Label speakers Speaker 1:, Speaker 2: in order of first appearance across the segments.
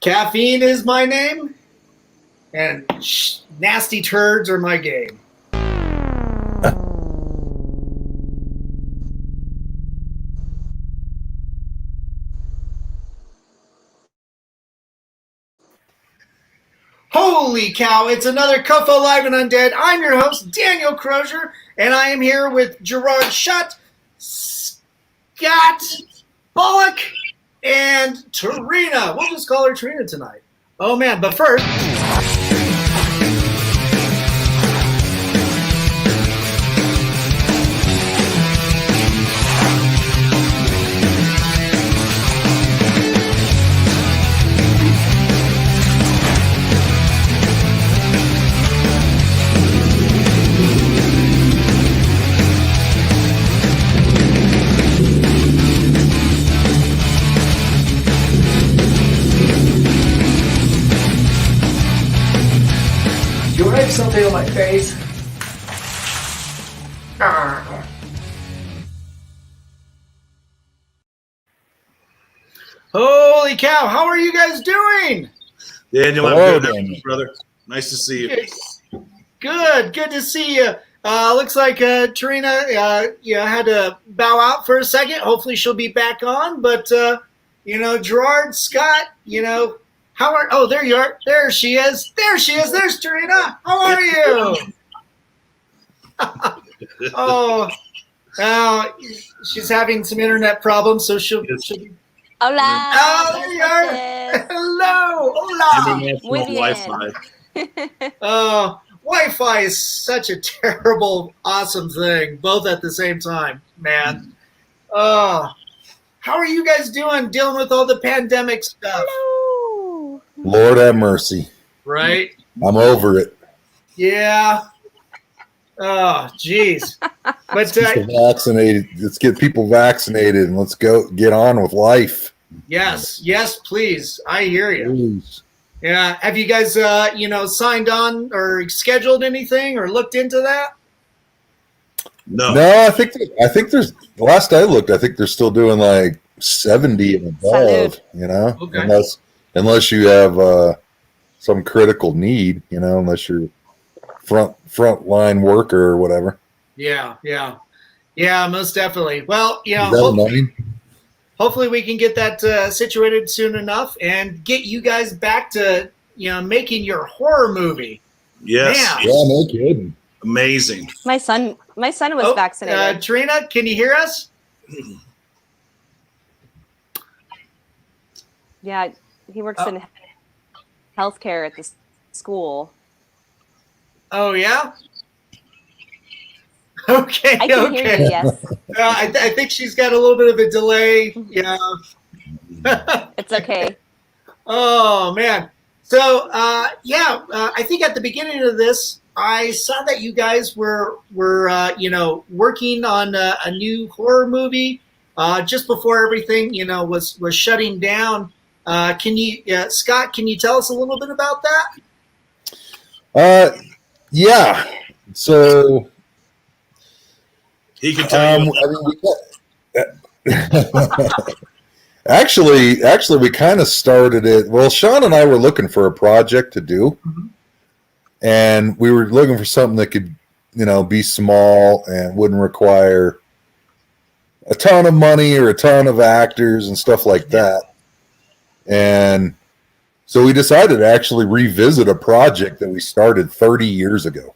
Speaker 1: Caffeine is my name, and nasty turds are my game. Holy cow, it's another COFOH Live Undead. I'm your host, Daniel Crosier, and I am here with Gerard Schott, Scott Bullock, and Tarena. We'll just call her Tarena tonight. Oh man, but first... something on my face. Holy cow, how are you guys doing?
Speaker 2: Daniel, I'm good, brother. Nice to see you.
Speaker 1: Good to see you. Looks like Tarena had to bow out for a second. Hopefully she'll be back on. But, Gerard, Scott, there you are. There she is. There's Tarena. How are you? She's having some internet problems, so she'll be...
Speaker 3: Hola.
Speaker 1: Oh, there you are. Hello. Hola.
Speaker 3: Muy
Speaker 1: bien. Wi-Fi is such a terrible, awesome thing, both at the same time, man. How are you guys doing dealing with all the pandemic stuff?
Speaker 3: Hello.
Speaker 4: Lord have mercy.
Speaker 1: Right?
Speaker 4: I'm over it.
Speaker 1: Yeah. Oh, jeez. But
Speaker 4: vaccinated. Let's get people vaccinated and let's get on with life.
Speaker 1: Yes, please. I hear you.
Speaker 4: Please.
Speaker 1: Yeah. Have you guys, signed on or scheduled anything or looked into that?
Speaker 4: No, I think there's. The last I looked, I think they're still doing like 70 and above.
Speaker 1: Salud.
Speaker 4: Okay. Unless you have some critical need, unless you're front line worker or whatever.
Speaker 1: Yeah, most definitely. Well, hopefully we can get that situated soon enough and get you guys back to making your horror movie.
Speaker 2: Yes.
Speaker 1: Man.
Speaker 4: Yeah, no kidding.
Speaker 2: Amazing.
Speaker 3: My son was vaccinated.
Speaker 1: Tarena, can you hear us?
Speaker 3: Yeah, he works in healthcare at this school.
Speaker 1: Oh yeah. Okay.
Speaker 3: I can hear you, yes.
Speaker 1: I think she's got a little bit of a delay. Yeah.
Speaker 3: It's okay.
Speaker 1: Oh man. So I think at the beginning of this, I saw that you guys were working on a new horror movie just before everything was shutting down. Scott? Can you tell us a little bit about that?
Speaker 4: Yeah. So
Speaker 2: he can tell you.
Speaker 4: Actually, we kind of started it. Well, Sean and I were looking for a project to do, and we were looking for something that could, be small and wouldn't require a ton of money or a ton of actors and stuff like that. And so we decided to actually revisit a project that we started 30 years ago.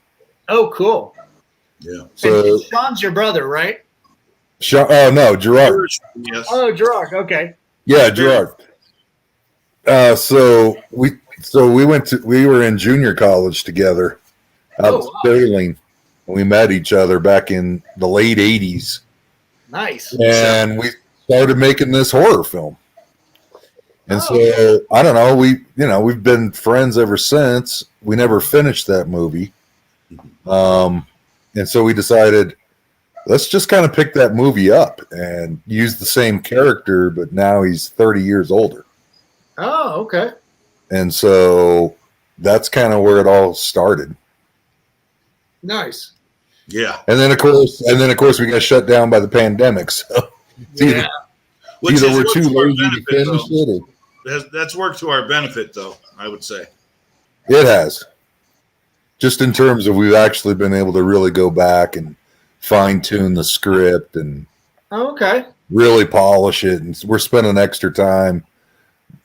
Speaker 1: Oh, cool.
Speaker 4: Yeah.
Speaker 1: So and Sean's your brother, right?
Speaker 4: No, Gerard.
Speaker 2: Yes.
Speaker 1: Oh, Gerard. Okay.
Speaker 4: Yeah, Gerard. So we were in junior college together out of Sterling. We met each other back in the late 80s.
Speaker 1: Nice.
Speaker 4: And we started making this horror film. And so I don't know, we've been friends ever since. We never finished that movie. And so we decided, let's just kind of pick that movie up and use the same character, but now he's 30 years older.
Speaker 1: Oh, okay.
Speaker 4: And so that's kind of where it all started.
Speaker 1: Nice.
Speaker 2: Yeah.
Speaker 4: And then of course we got shut down by the pandemic. So either we're too lazy to finish it,
Speaker 2: that's worked to our benefit, though, I would say.
Speaker 4: It has. Just in terms of we've actually been able to really go back and fine-tune the script and really polish it. And we're spending extra time,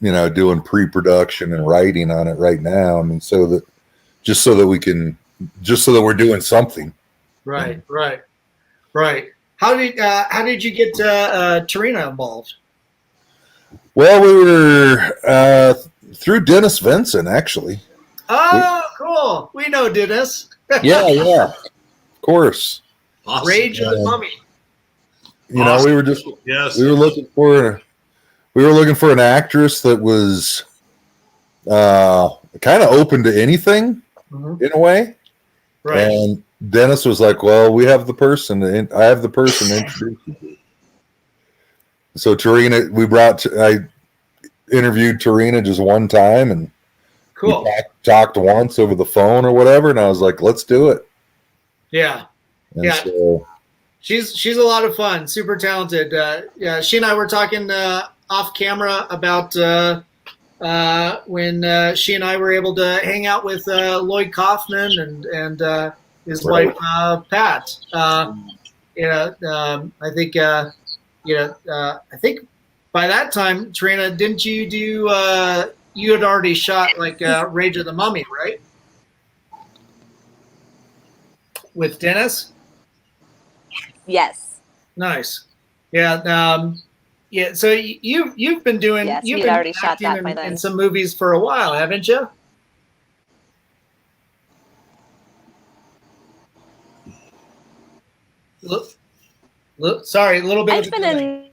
Speaker 4: doing pre-production and writing on it right now. I mean, so that we're doing something.
Speaker 1: Right. How did you get Tarena involved?
Speaker 4: Well, we were through Dennis Vincent, actually.
Speaker 1: Oh, cool. We know Dennis.
Speaker 4: Yeah, of course.
Speaker 2: Awesome.
Speaker 1: Rage of the Mummy.
Speaker 4: We were looking for an actress that was kind of open to anything in a way.
Speaker 1: Right.
Speaker 4: And Dennis was like, "Well, I have the person to introduce you to." So Tarena, I interviewed Tarena just one time, and
Speaker 1: cool.
Speaker 4: We talked once over the phone or whatever, and I was like, "Let's do it."
Speaker 1: Yeah.
Speaker 4: And so,
Speaker 1: she's a lot of fun, super talented. She and I were talking off camera about when she and I were able to hang out with Lloyd Kaufman and his wife Pat. I think I think by that time, Tarena, didn't you do? You had already shot like Rage of the Mummy, right? With Dennis.
Speaker 3: Yes.
Speaker 1: Nice. Yeah. Yeah. So you've been doing.
Speaker 3: Yes,
Speaker 1: you've
Speaker 3: he'd
Speaker 1: been
Speaker 3: already shot
Speaker 1: acting
Speaker 3: that by then.
Speaker 1: in some movies for a while, haven't you? Look, sorry, a little bit.
Speaker 3: I've been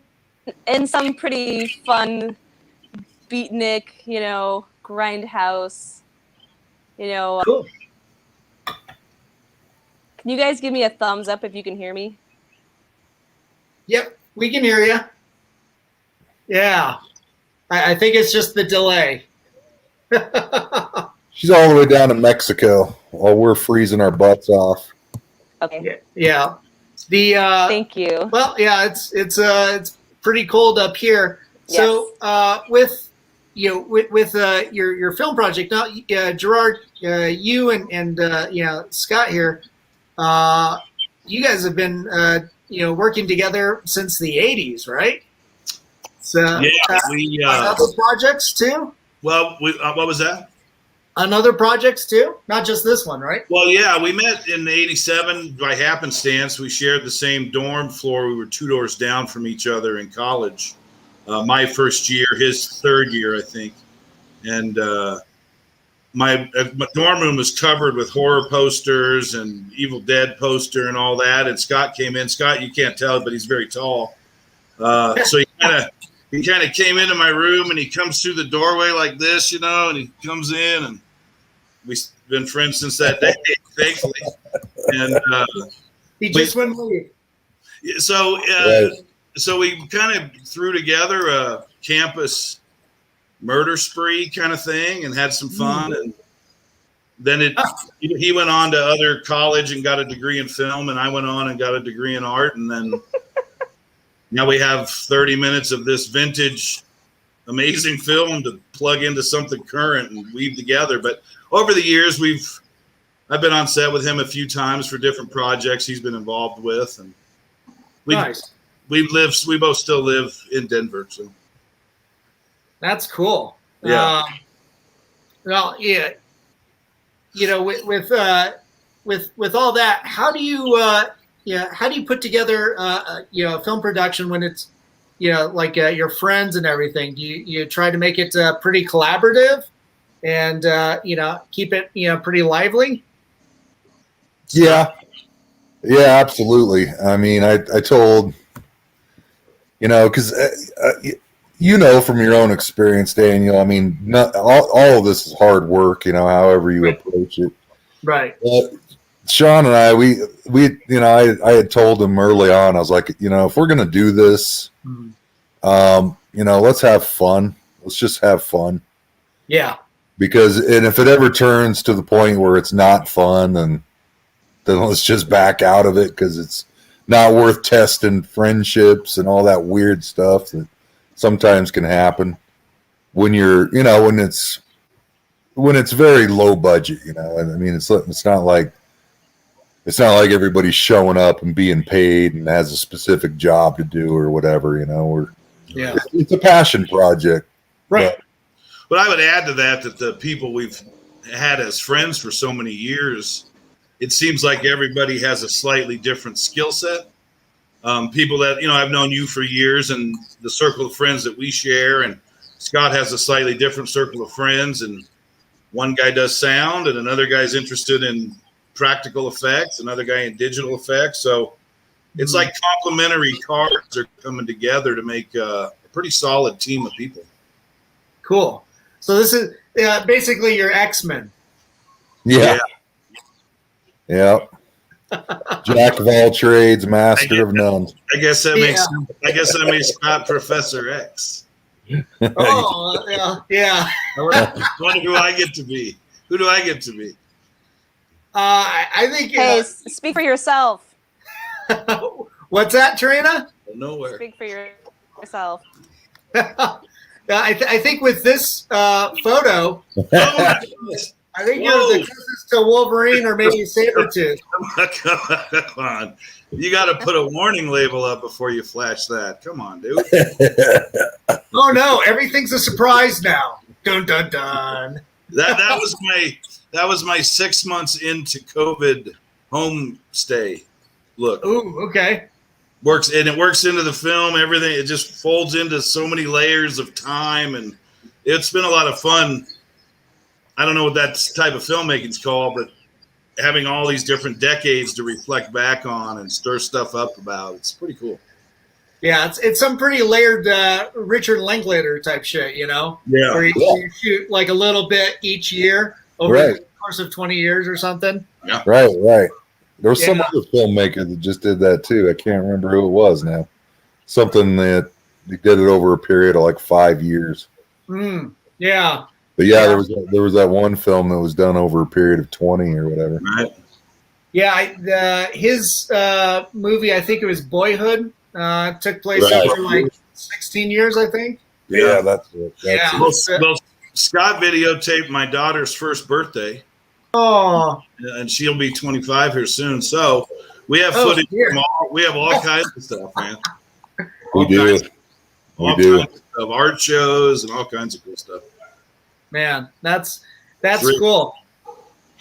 Speaker 3: in some pretty fun beatnik, grindhouse,
Speaker 1: Cool.
Speaker 3: Can you guys give me a thumbs up if you can hear me?
Speaker 1: Yep, we can hear you. Yeah, I think it's just the delay.
Speaker 4: she's all the way down to Mexico while we're freezing our butts off.
Speaker 3: Okay.
Speaker 1: Yeah.
Speaker 3: Thank you.
Speaker 1: Well, yeah, it's pretty cold up here.
Speaker 3: Yes.
Speaker 1: So with your film project now, Gerard, you and Scott here, you guys have been working together since the 80s, right? So
Speaker 2: we
Speaker 1: other projects too.
Speaker 2: Well, what was that?
Speaker 1: On other projects too, not just this one, right?
Speaker 2: Well, yeah, we met in '87 by happenstance. We shared the same dorm floor. We were 2 doors down from each other in college. My first year, his third year, I think. And my dorm room was covered with horror posters and Evil Dead poster and all that. And Scott came in. Scott, you can't tell, but he's very tall. So he kind of came into my room, and he comes through the doorway like this, and he comes in, and we've been friends since that day, thankfully. And
Speaker 1: He just wouldn't leave.
Speaker 2: so we kind of threw together a campus murder spree kind of thing and had some fun. And then he went on to other college and got a degree in film, and I went on and got a degree in art. And then now we have 30 minutes of this vintage amazing film to plug into something current and weave together. But over the years, I've been on set with him a few times for different projects he's been involved with, and
Speaker 1: Nice.
Speaker 2: we both still live in Denver. So
Speaker 1: That's cool.
Speaker 2: Yeah.
Speaker 1: Well, yeah. With all that, how do you put together a film production when it's like your friends and everything? Do you try to make it pretty collaborative and keep it pretty lively?
Speaker 4: Yeah, absolutely. I mean, I told because from your own experience, Daniel. I mean, not all of this is hard work. However you approach it.
Speaker 1: Right.
Speaker 4: Sean and I, I had told him early on, I was like, if we're going to do this, let's have fun. Let's just have fun.
Speaker 1: Yeah.
Speaker 4: And if it ever turns to the point where it's not fun, then let's just back out of it, because it's not worth testing friendships and all that weird stuff that sometimes can happen. when you're, when it's very low budget, and I mean, it's not like everybody's showing up and being paid and has a specific job to do or whatever, it's a passion project.
Speaker 1: Right.
Speaker 2: But I would add to that the people we've had as friends for so many years, it seems like everybody has a slightly different skill set. People that, I've known you for years, and the circle of friends that we share, and Scott has a slightly different circle of friends, and one guy does sound and another guy's interested in practical effects, another guy in digital effects. So it's like complementary cards are coming together to make a pretty solid team of people.
Speaker 1: Cool. So this is basically your X-Men.
Speaker 4: Yeah. Jack of all trades, master of none.
Speaker 2: I guess that makes Scott Professor X.
Speaker 1: Oh, yeah.
Speaker 2: I wonder who I get to be. Who do I get to be?
Speaker 1: I think.
Speaker 3: Hey, speak for yourself.
Speaker 1: What's that, Tarena?
Speaker 2: Nowhere.
Speaker 3: Speak for yourself.
Speaker 1: I think with this photo, I think you're the closest to Wolverine or maybe Sabretooth.
Speaker 2: Come on. You got to put a warning label up before you flash that. Come on, dude.
Speaker 1: Oh, no. Everything's a surprise now. Dun, dun, dun.
Speaker 2: That was my 6 months into COVID homestay look.
Speaker 1: Ooh, okay.
Speaker 2: It works into the film. Everything, it just folds into so many layers of time, and it's been a lot of fun. I don't know what that type of filmmaking's called, but having all these different decades to reflect back on and stir stuff up about, it's pretty cool.
Speaker 1: Yeah, it's some pretty layered Richard Linklater type shit,
Speaker 2: Yeah.
Speaker 1: Where you shoot like a little bit each year over the course of 20 years or something.
Speaker 2: Yeah.
Speaker 4: Right. There was some other filmmaker that just did that too. I can't remember who it was now. Something that they did it over a period of like 5 years.
Speaker 1: Yeah.
Speaker 4: But there was that one film that was done over a period of 20 or whatever.
Speaker 2: Right.
Speaker 1: Yeah, his movie, I think it was Boyhood, took place over like 16 years, I think.
Speaker 4: Yeah, that's it.
Speaker 2: Well, Scott videotaped my daughter's first birthday.
Speaker 1: Oh.
Speaker 2: And she'll be 25 here soon. So we have footage from we have all kinds of stuff, man.
Speaker 4: We do.
Speaker 2: Kinds of art shows and all kinds of cool stuff.
Speaker 1: Man, that's cool.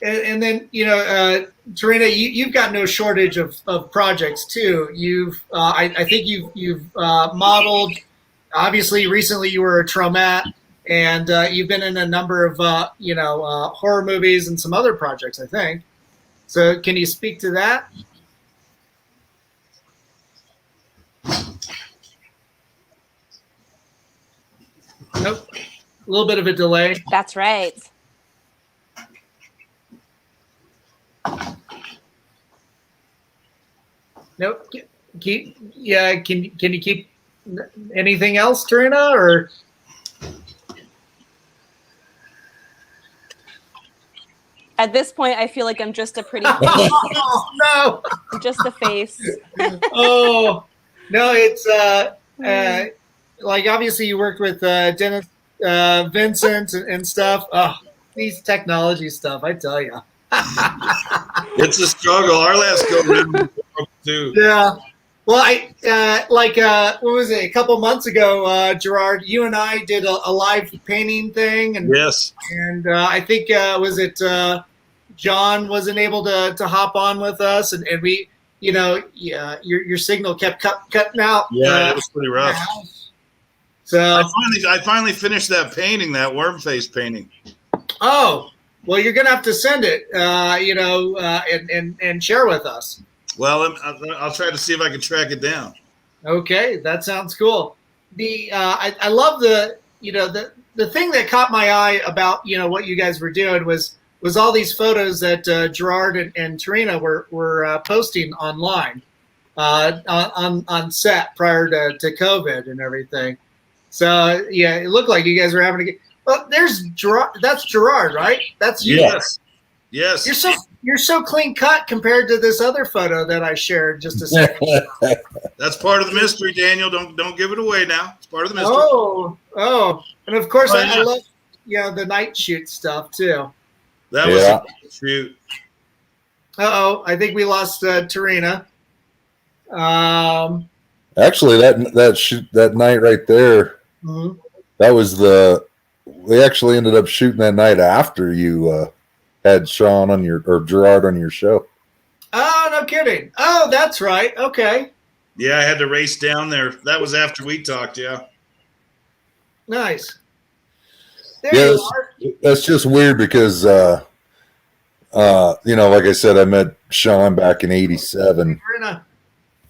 Speaker 1: And then, Tarena, you've got no shortage of projects too. I think you've modeled. Obviously, recently you were a Tromat, and you've been in a number of horror movies and some other projects, I think. So, can you speak to that? Nope. A little bit of a delay.
Speaker 3: That's right.
Speaker 1: Nope. Can you keep anything else, Tarena, or?
Speaker 3: At this point, I feel like I'm just a pretty face.
Speaker 1: Oh, no.
Speaker 3: I'm just a face.
Speaker 1: Oh, no, it's like obviously you worked with Dennis Vincent and stuff. Oh, these technology stuff, I tell you.
Speaker 2: It's a struggle. Our last go too.
Speaker 1: Yeah. Well, what was it? A couple months ago, Gerard, you and I did a live painting thing, and
Speaker 2: yes,
Speaker 1: and I think John wasn't able to hop on with us, and we, your signal kept cutting out.
Speaker 2: Yeah, it was pretty rough.
Speaker 1: So
Speaker 2: I finally finished that painting, that worm face painting.
Speaker 1: Oh, well, you're gonna have to send it, and share with us.
Speaker 2: Well, I'll try to see if I can track it down.
Speaker 1: Okay, that sounds cool. I love the thing that caught my eye about what you guys were doing was all these photos that Gerard and Tarena were posting online on set prior to COVID and everything. So yeah, it looked like you guys were having a. Well, there's Gerard. That's Gerard, right? That's you.
Speaker 2: Yes.
Speaker 1: You're you're so clean cut compared to this other photo that I shared just a second ago.
Speaker 2: That's part of the mystery, Daniel. Don't give it away now. It's part of the mystery.
Speaker 1: Oh, and of course
Speaker 2: Oh, yeah.
Speaker 1: I love the night shoot stuff too.
Speaker 2: That was a shoot.
Speaker 1: I think we lost Tarena.
Speaker 4: Actually, that night right there,
Speaker 1: Mhm.
Speaker 4: that was we actually ended up shooting that night after you had Sean on or Gerard on your show.
Speaker 1: Oh, no kidding. Oh, that's right. Okay.
Speaker 2: Yeah, I had to race down there. That was after we talked, yeah.
Speaker 1: Nice. There you are.
Speaker 4: That's just weird because, like I said, I met Sean back in '87,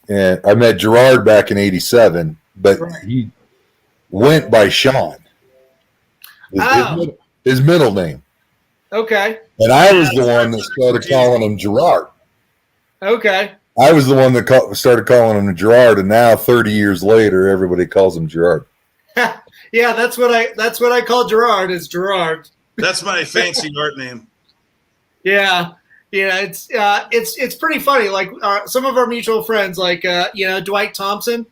Speaker 4: and I met Gerard back in '87, but he went by Sean, his middle name.
Speaker 1: Okay.
Speaker 4: And I was the one that started calling him Gerard.
Speaker 1: Okay.
Speaker 4: I was the one that started calling him Gerard, and now 30 years later, everybody calls him Gerard.
Speaker 1: Yeah, that's what I call Gerard. Is Gerard.
Speaker 2: That's my fancy art name.
Speaker 1: Yeah, it's pretty funny. Like some of our mutual friends, like Dwight Thompson.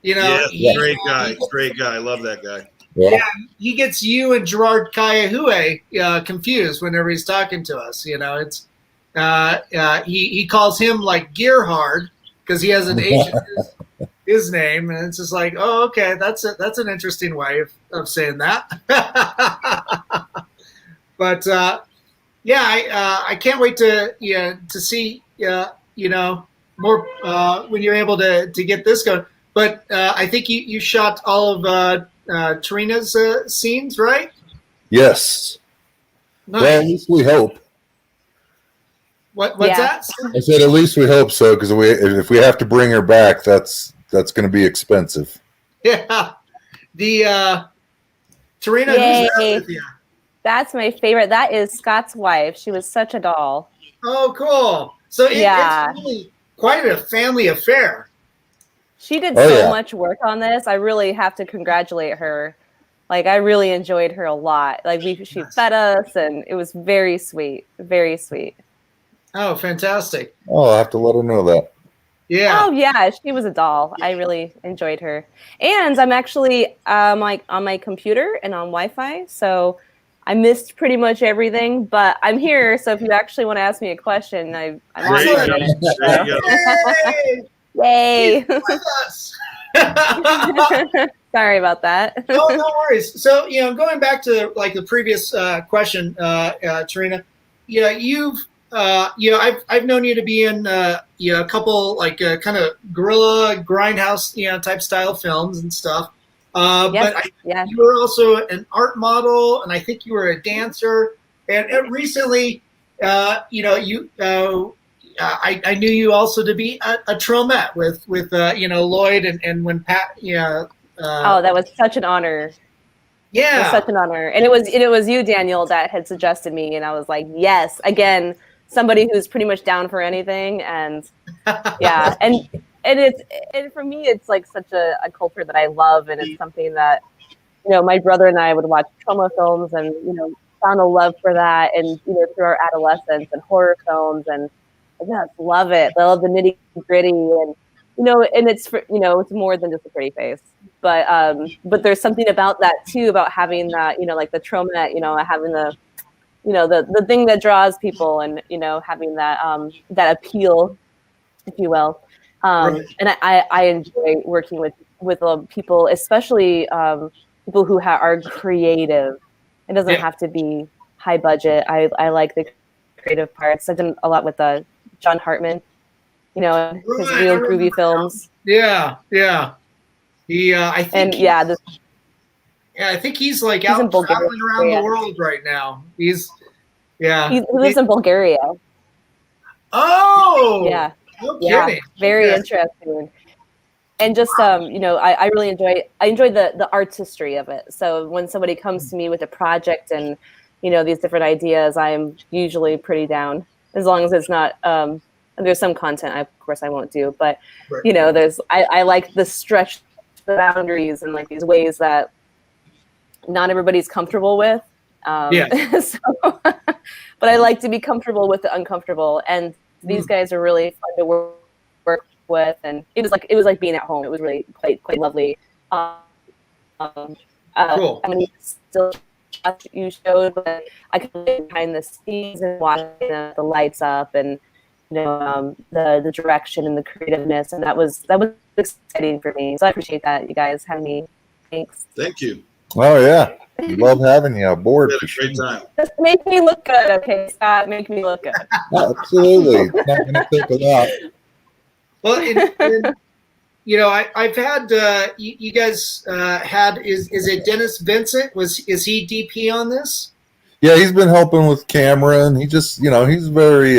Speaker 2: Great guy. Love that guy.
Speaker 1: Yeah, he gets you and Gerard Kayahue confused whenever he's talking to us. It's he calls him like Gerhard because he has an Asian his name, and it's just like, oh, okay, that's an interesting way of saying that. But I can't wait to see more when you're able to get this going. But I think you shot all of Tarena's scenes, right?
Speaker 4: Yes.
Speaker 1: Nice.
Speaker 4: Well, at least we hope.
Speaker 1: What's that?
Speaker 4: I said at least we hope so, because if we have to bring her back, that's going to be expensive.
Speaker 1: Yeah. The Tarena, who's there with you?
Speaker 3: That's my favorite. That is Scott's wife. She was such a doll.
Speaker 1: Oh, cool. So it's really quite a family affair.
Speaker 3: She did so much work on this. I really have to congratulate her. Like, I really enjoyed her a lot. Like, she fed us, and it was very sweet. Very sweet.
Speaker 1: Oh, fantastic.
Speaker 4: Oh, I'll have to let her know that.
Speaker 1: Yeah.
Speaker 3: Oh, yeah. She was a doll. I really enjoyed her. And I'm actually like on my computer and on Wi-Fi, so I missed pretty much everything, but I'm here. So if you actually want to ask me a question, I'm on
Speaker 2: There you go.
Speaker 3: Yay. Sorry about that.
Speaker 1: No worries. So, going back to like the previous question, Tarena, you've I've known you to be in a couple like kind of guerrilla grindhouse type style films and stuff. But you were also an art model, and I think you were a dancer. And recently, I knew you also to be a Tromette with Lloyd and when Pat.
Speaker 3: Oh, that was such an honor.
Speaker 1: Yeah,
Speaker 3: it was such an honor, and it was you, Daniel, that had suggested me, and I was like, yes, again, somebody who's pretty much down for anything, and yeah, and for me, it's like such a culture that I love, and it's something that my brother and I would watch trauma films, and found a love for that, and through our adolescence and horror films, and I just love it. I love the nitty gritty, and and it's for, it's more than just a pretty face, but there's something about that too, about having that, like the trauma, having the, the thing that draws people, and having that that appeal, if you will. And I enjoy working with people, especially people who are creative. It doesn't have to be high budget. I like the creative parts. I've done a lot with John Hartman, his real groovy films.
Speaker 1: Yeah. He, I think.
Speaker 3: And
Speaker 1: I think he's like out traveling around the world right now. He lives in Bulgaria. Oh.
Speaker 3: Yeah.
Speaker 1: No kidding.
Speaker 3: Very interesting. And just I really enjoy the artistry of it. So when somebody comes to me with a project and these different ideas, I'm usually pretty down, as long as it's not there's some content of course I won't do, but there's I like the stretch the boundaries and like these ways that not everybody's comfortable with. So but I like to be comfortable with the uncomfortable. And these guys are really fun to work with, and it was like being at home. It was really quite lovely.
Speaker 1: Cool.
Speaker 3: I mean, still you showed, but I could look behind the scenes and watch the lights up and the direction and the creativeness, and that was exciting for me. So I appreciate that you guys having me. Thanks.
Speaker 2: Thank you.
Speaker 4: Oh yeah, love having you aboard.
Speaker 2: We had a great time.
Speaker 3: Just make me look good, okay, Scott? Make me look good.
Speaker 4: Absolutely, it's not going to take a lot.
Speaker 1: Well, I've had you guys had is it Dennis Vincent? Is he DP on this?
Speaker 4: Yeah, he's been helping with camera, and he just he's very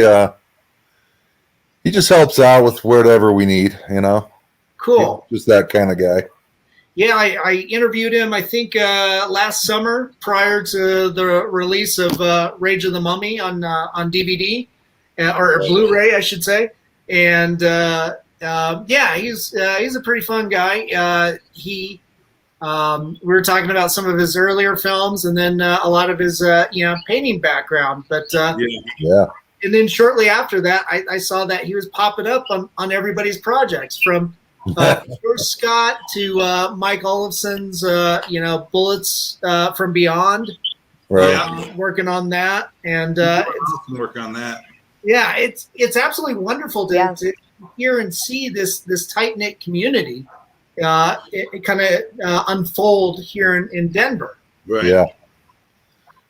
Speaker 4: he just helps out with whatever we need.
Speaker 1: Cool.
Speaker 4: He's just that kind of guy.
Speaker 1: Yeah, I interviewed him, I think, last summer prior to the release of Rage of the Mummy on DVD, or Blu-ray, I should say. And, he's a pretty fun guy. We were talking about some of his earlier films and then a lot of his, painting background. But
Speaker 4: yeah.
Speaker 1: And then shortly after that, I saw that he was popping up on everybody's projects, from Gerard Schott to Mike Olafson's, Bullets from Beyond.
Speaker 4: Right.
Speaker 1: Working on that, and
Speaker 2: work on that.
Speaker 1: Yeah, it's absolutely wonderful to hear and see this tight knit community. It kind of unfold here in Denver.
Speaker 2: Right.
Speaker 4: Yeah.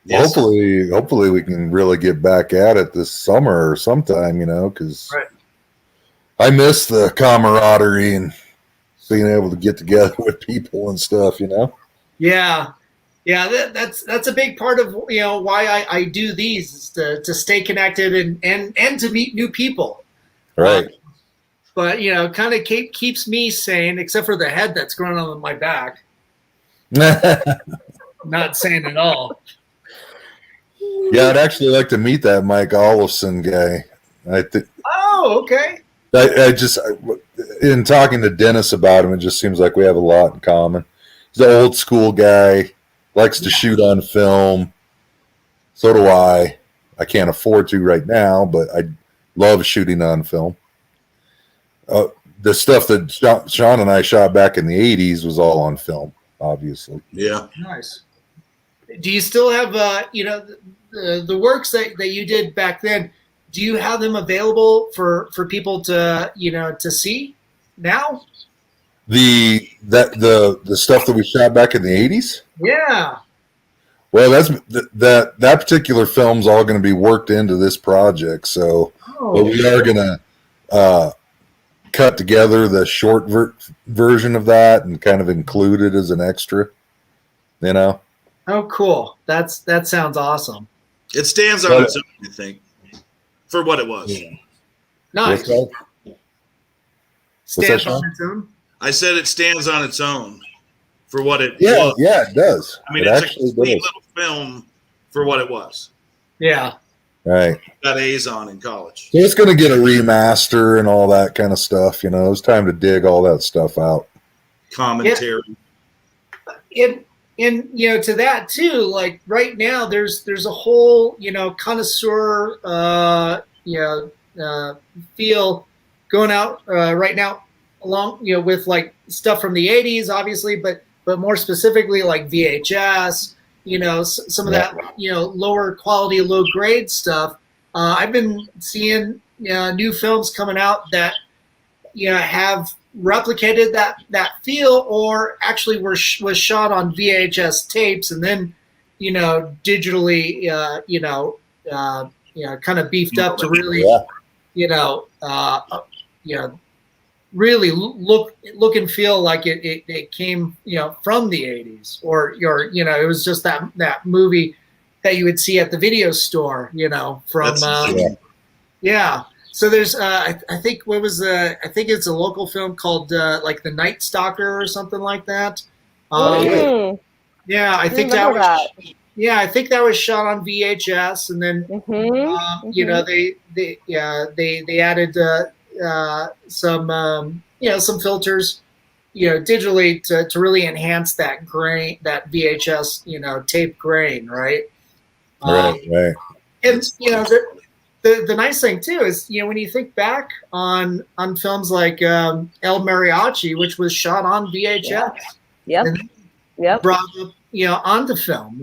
Speaker 2: Yes.
Speaker 4: Hopefully we can really get back at it this summer or sometime. Because. Right. I miss the camaraderie and being able to get together with people and stuff,
Speaker 1: Yeah, that's a big part of why I do these, is to stay connected and to meet new people.
Speaker 4: Right.
Speaker 1: But kind of keeps me sane, except for the head that's growing on my back. Not sane at all.
Speaker 4: Yeah, I'd actually like to meet that Mike Olafson guy. I think.
Speaker 1: Oh, okay.
Speaker 4: In talking to Dennis about him, it just seems like we have a lot in common. He's an old school guy, likes to shoot on film. So do I. I can't afford to right now, but I love shooting on film. The stuff that Sean and I shot back in the 80s was all on film, obviously.
Speaker 2: Yeah.
Speaker 1: Nice. Do you still have, the works that you did back then? Do you have them available for people to see now?
Speaker 4: The stuff that we shot back in the 80s?
Speaker 1: Yeah.
Speaker 4: Well, that particular film's all going to be worked into this project. So, but we are going to cut together the short version of that and kind of include it as an extra.
Speaker 1: Oh, cool. That sounds awesome.
Speaker 2: It stands on its own, I think. For what it was.
Speaker 4: Yeah.
Speaker 1: Nice. Stands on its own?
Speaker 2: I said it stands on its own for what it was.
Speaker 4: Yeah, it does.
Speaker 2: I mean, it's a complete little film for what it was.
Speaker 1: Yeah.
Speaker 4: Right.
Speaker 2: Got A's on in college.
Speaker 4: So it's going to get a remaster and all that kind of stuff. It's time to dig all that stuff out.
Speaker 2: Commentary.
Speaker 1: And to that too, like right now, there's a whole connoisseur feel going out right now, along with like stuff from the 80s, obviously, but more specifically like VHS, some of that lower quality, low grade stuff. I've been seeing new films coming out that have replicated that feel, or actually was shot on VHS tapes and then digitally kind of beefed up to really really look and feel like it came from the 80s, or it was just that movie that you would see at the video store from So there's, I think I think it's a local film called like The Night Stalker or something like that. Yeah, I think that was. Yeah, I think that was shot on VHS, and then they added some filters, digitally to really enhance that grain, that VHS tape grain, right?
Speaker 4: Right.
Speaker 1: And the nice thing too is, when you think back on films like El Mariachi, which was shot on VHS,
Speaker 3: yep,
Speaker 1: brought up, onto film.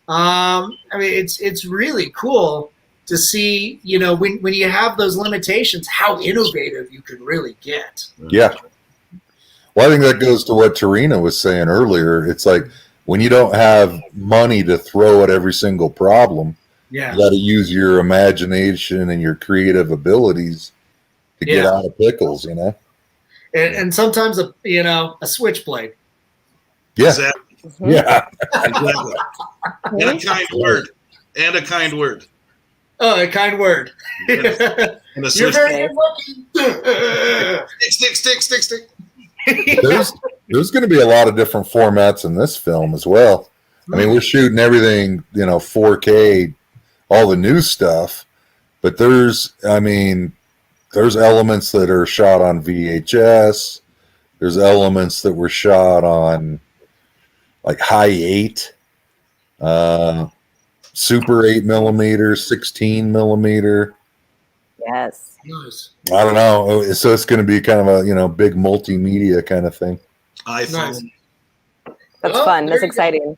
Speaker 1: I mean, it's really cool to see, when you have those limitations, how innovative you can really get.
Speaker 4: Yeah. Well, I think that goes to what Tarena was saying earlier. It's like when you don't have money to throw at every single problem, you got to use your imagination and your creative abilities to get out of pickles,
Speaker 1: And sometimes a switchblade.
Speaker 4: Yeah.
Speaker 2: Exactly.
Speaker 4: Yeah.
Speaker 2: Exactly. And a kind word.
Speaker 1: Oh, a kind word.
Speaker 2: And a
Speaker 1: You're very good looking.
Speaker 2: Stick.
Speaker 4: There's going to be a lot of different formats in this film as well. I mean, we're shooting everything, 4K, all the new stuff, but there's elements that are shot on VHS. There's elements that were shot on like high 8, super 8 millimeter, 16 millimeter.
Speaker 3: Yes.
Speaker 1: Nice.
Speaker 4: I don't know. So it's going to be kind of a, big multimedia kind of thing.
Speaker 1: Nice.
Speaker 3: That's fun. That's exciting.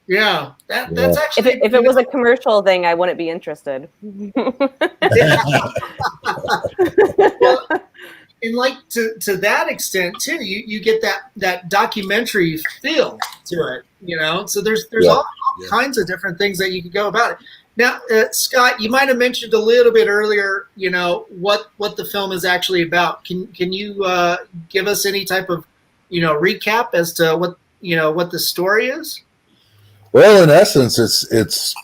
Speaker 1: Yeah. That's actually.
Speaker 3: If it was a commercial thing, I wouldn't be interested.
Speaker 1: Well, and like to that extent too, you get that documentary feel to it, So there's all kinds of different things that you can go about it. Now, Scott, you might have mentioned a little bit earlier, what the film is actually about. Can you give us any type of recap as to what the story is?
Speaker 4: Well, in essence, it's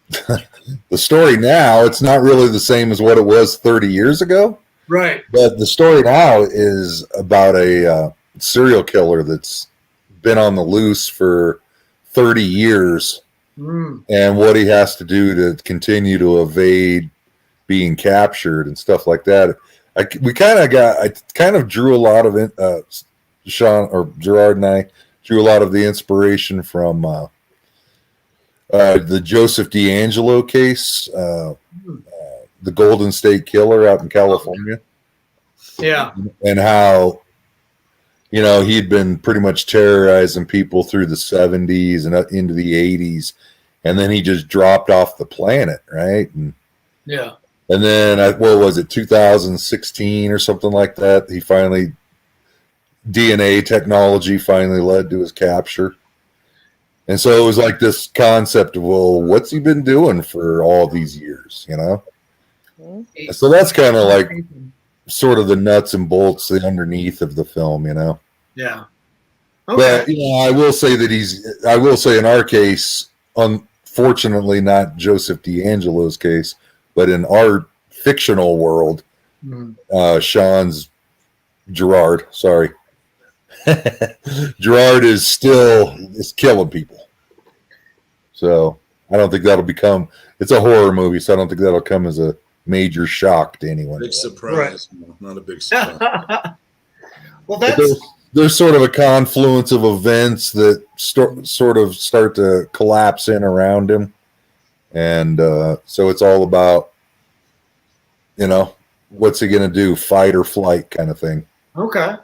Speaker 4: the story now. It's not really the same as what it was 30 years ago.
Speaker 1: Right.
Speaker 4: But the story now is about a serial killer that's been on the loose for 30 years and what he has to do to continue to evade being captured and stuff like that. I kind of drew a lot of Sean or Gerard and I drew a lot of the inspiration from the Joseph D'Angelo case, the Golden State Killer out in California.
Speaker 1: Yeah.
Speaker 4: And how, he'd been pretty much terrorizing people through the 70s and into the 80s. And then he just dropped off the planet, right? And then, what was it, 2016 or something like that? He finally, DNA technology finally led to his capture. And so it was like this concept of, well, what's he been doing for all these years, So that's kind of like sort of the nuts and bolts, the underneath of the film,
Speaker 1: Yeah. Okay.
Speaker 4: But, I will say in our case, unfortunately not Joseph D'Angelo's case, but in our fictional world, Sean's Gerard, sorry. Gerard is killing people. So I don't think that'll it's a horror movie, so I don't think that'll come as a major shock to anyone.
Speaker 2: Big surprise. Right. Not a big surprise.
Speaker 1: Well,
Speaker 4: there's sort of a confluence of events that sort of start to collapse in around him. And so it's all about, what's he going to do? Fight or flight kind of thing.
Speaker 1: Okay.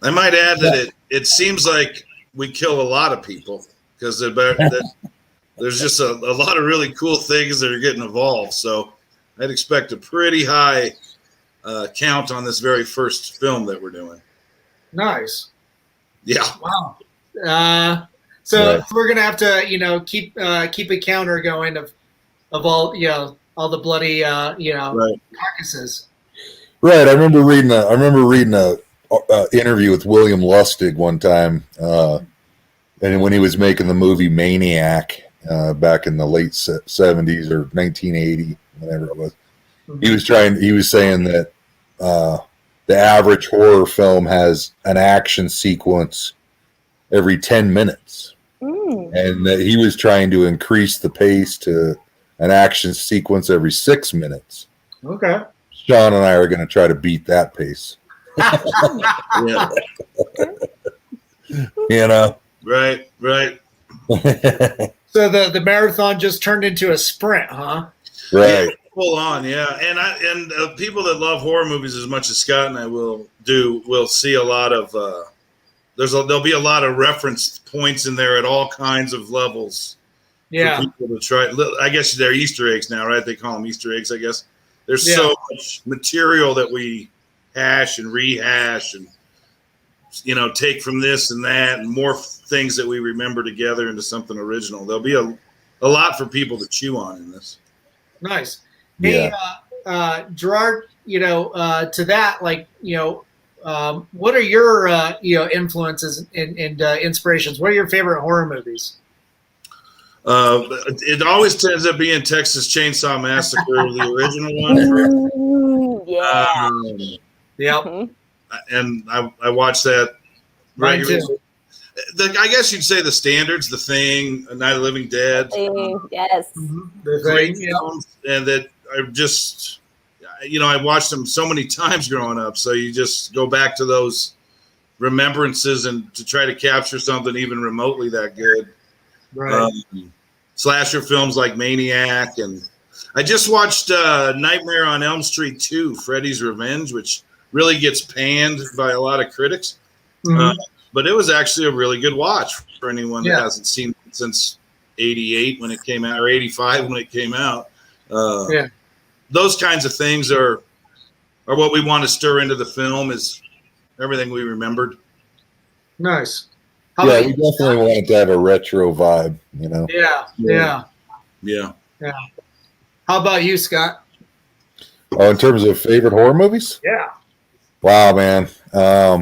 Speaker 2: I might add that it seems like we kill a lot of people because there's just a lot of really cool things that are getting involved. So I'd expect a pretty high count on this very first film that we're doing.
Speaker 1: Nice.
Speaker 2: Yeah.
Speaker 1: Wow. So we're gonna have to, keep a counter going of all, all the bloody, carcasses.
Speaker 4: Right. I remember reading a interview with William Lustig one time, and when he was making the movie Maniac back in the late 70s or 1980, whatever it was, he was saying that the average horror film has an action sequence every 10 minutes, and that he was trying to increase the pace to an action sequence every 6 minutes.
Speaker 1: Okay.
Speaker 4: Sean and I are going to try to beat that pace.
Speaker 2: Yeah.
Speaker 4: Right.
Speaker 1: So the marathon just turned into a sprint, huh?
Speaker 4: Right.
Speaker 2: Yeah, full on, yeah. And people that love horror movies as much as Scott and I will see a lot of there'll be a lot of reference points in there at all kinds of levels.
Speaker 1: Yeah.
Speaker 2: For people to try. I guess they're Easter eggs now, right? They call them Easter eggs, I guess. There's so much material that we hash and rehash and take from this and that and more things that we remember together into something original. There'll be a lot for people to chew on in this.
Speaker 1: Nice.
Speaker 4: Yeah.
Speaker 1: Hey, Gerard, to that, like, what are your, influences and inspirations? What are your favorite horror movies?
Speaker 2: It always tends to be in Texas Chainsaw Massacre, the original one.
Speaker 3: Yeah.
Speaker 1: Yep.
Speaker 3: Mhm.
Speaker 2: And I watch that
Speaker 1: Mine
Speaker 2: regularly.
Speaker 1: too.
Speaker 2: I guess you'd say the standards, The Thing, Night of the Living Dead.
Speaker 3: Yes.
Speaker 2: Great films, and that are just, I watched them so many times growing up. So you just go back to those remembrances and to try to capture something even remotely that good.
Speaker 1: Right.
Speaker 2: Slasher films like Maniac, and I just watched Nightmare on Elm Street 2, Freddy's Revenge, which really gets panned by a lot of critics.
Speaker 1: Mhm.
Speaker 2: But it was actually a really good watch for anyone
Speaker 1: Yeah.
Speaker 2: that hasn't seen it since 88 when it came out, or 85 when it came out. Those kinds of things are what we want to stir into the film, is everything we remembered.
Speaker 1: Nice.
Speaker 4: We definitely wanted to have a retro vibe,
Speaker 1: Yeah. How about you, Scott?
Speaker 4: Oh, in terms of favorite horror movies?
Speaker 1: Yeah.
Speaker 4: Wow, man.